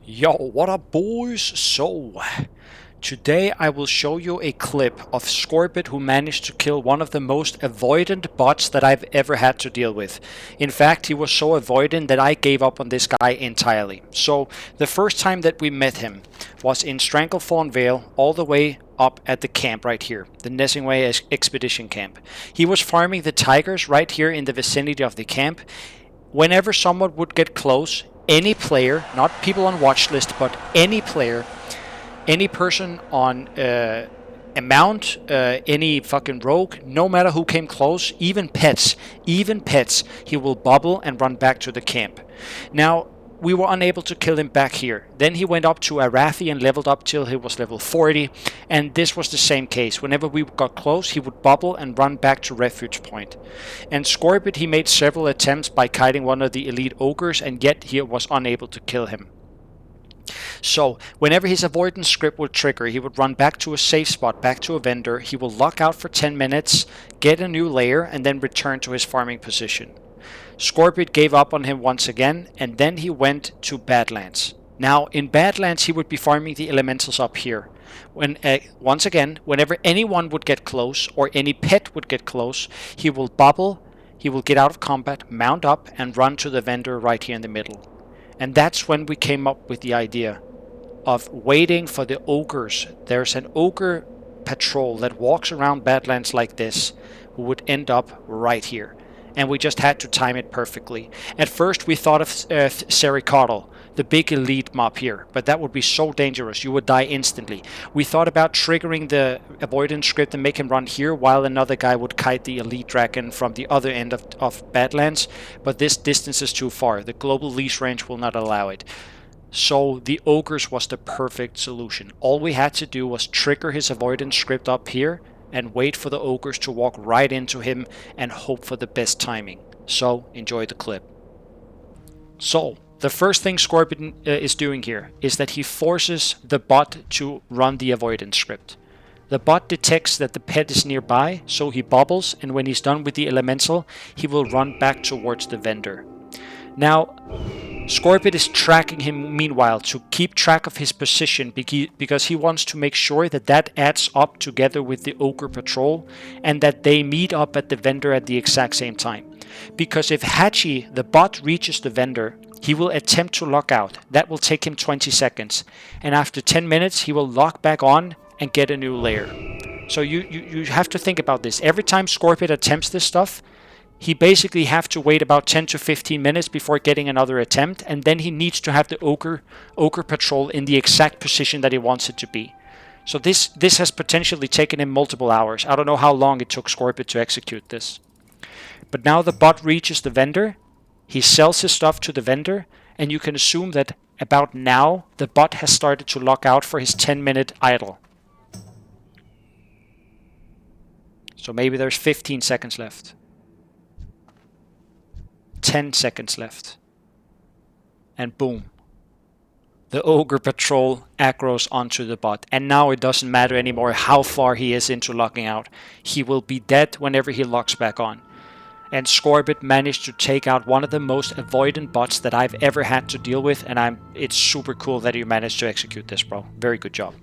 Yo, what up boys? So, today I will show you a clip of Skorpid who managed to kill one of the most avoidant bots that I've ever had to deal with. In fact, he was so avoidant that I gave up on this guy entirely. So, the first time that we met him was in Stranglethorn Vale, all the way up at the camp right here, the Nessingway Expedition Camp. He was farming the tigers right here in the vicinity of the camp. Whenever someone would get close, any player, not people on watch list, but any player, any person on a mount, any fucking rogue, no matter who came close, even pets, he will bubble and run back to the camp. Now, we were unable to kill him back here. Then he went up to Arathi and leveled up till he was level 40, and this was the same case. Whenever we got close, he would bubble and run back to Refuge Point. And Skorpid, he made several attempts by kiting one of the elite ogres, and yet he was unable to kill him. So, whenever his avoidance script would trigger, he would run back to a safe spot, back to a vendor, he will lock out for 10 minutes, get a new layer, and then return to his farming position. Skorpid gave up on him once again, and then he went to Badlands. Now, in Badlands, he would be farming the elementals up here. Once again, whenever anyone would get close, or any pet would get close, he will bubble, he will get out of combat, mount up, and run to the vendor right here in the middle. And that's when we came up with the idea of waiting for the ogres. There's an ogre patrol that walks around Badlands like this, who would end up right here. And we just had to time it perfectly. At first we thought of Sericotl, the big elite mob here, but that would be so dangerous, you would die instantly. We thought about triggering the avoidance script and make him run here while another guy would kite the elite dragon from the other end of Badlands, but this distance is too far. The global leash range will not allow it. So the ogres was the perfect solution. All we had to do was trigger his avoidance script up here and wait for the ogres to walk right into him and hope for the best timing. So, enjoy the clip. So, the first thing Skorpid is doing here is that he forces the bot to run the avoidance script. The bot detects that the pet is nearby, so he bubbles, and when he's done with the elemental, he will run back towards the vendor. Now, Skorpid is tracking him meanwhile to keep track of his position because he wants to make sure that that adds up together with the ogre patrol and that they meet up at the vendor at the exact same time. Because if Hachi, the bot, reaches the vendor, he will attempt to lock out. That will take him 20 seconds. And after 10 minutes, he will lock back on and get a new layer. So you have to think about this. Every time Skorpid attempts this stuff, he basically have to wait about 10 to 15 minutes before getting another attempt, and then he needs to have the ogre patrol in the exact position that he wants it to be. So this has potentially taken him multiple hours. I don't know how long it took Skorpid to execute this. But now the bot reaches the vendor, he sells his stuff to the vendor, and you can assume that about now the bot has started to lock out for his 10-minute idle. So maybe there's 15 seconds left. 10 seconds left. And boom. The ogre patrol aggros onto the bot. And now it doesn't matter anymore how far he is into locking out. He will be dead whenever he locks back on. And Skorpid managed to take out one of the most avoidant bots that I've ever had to deal with. And it's super cool that you managed to execute this, bro. Very good job.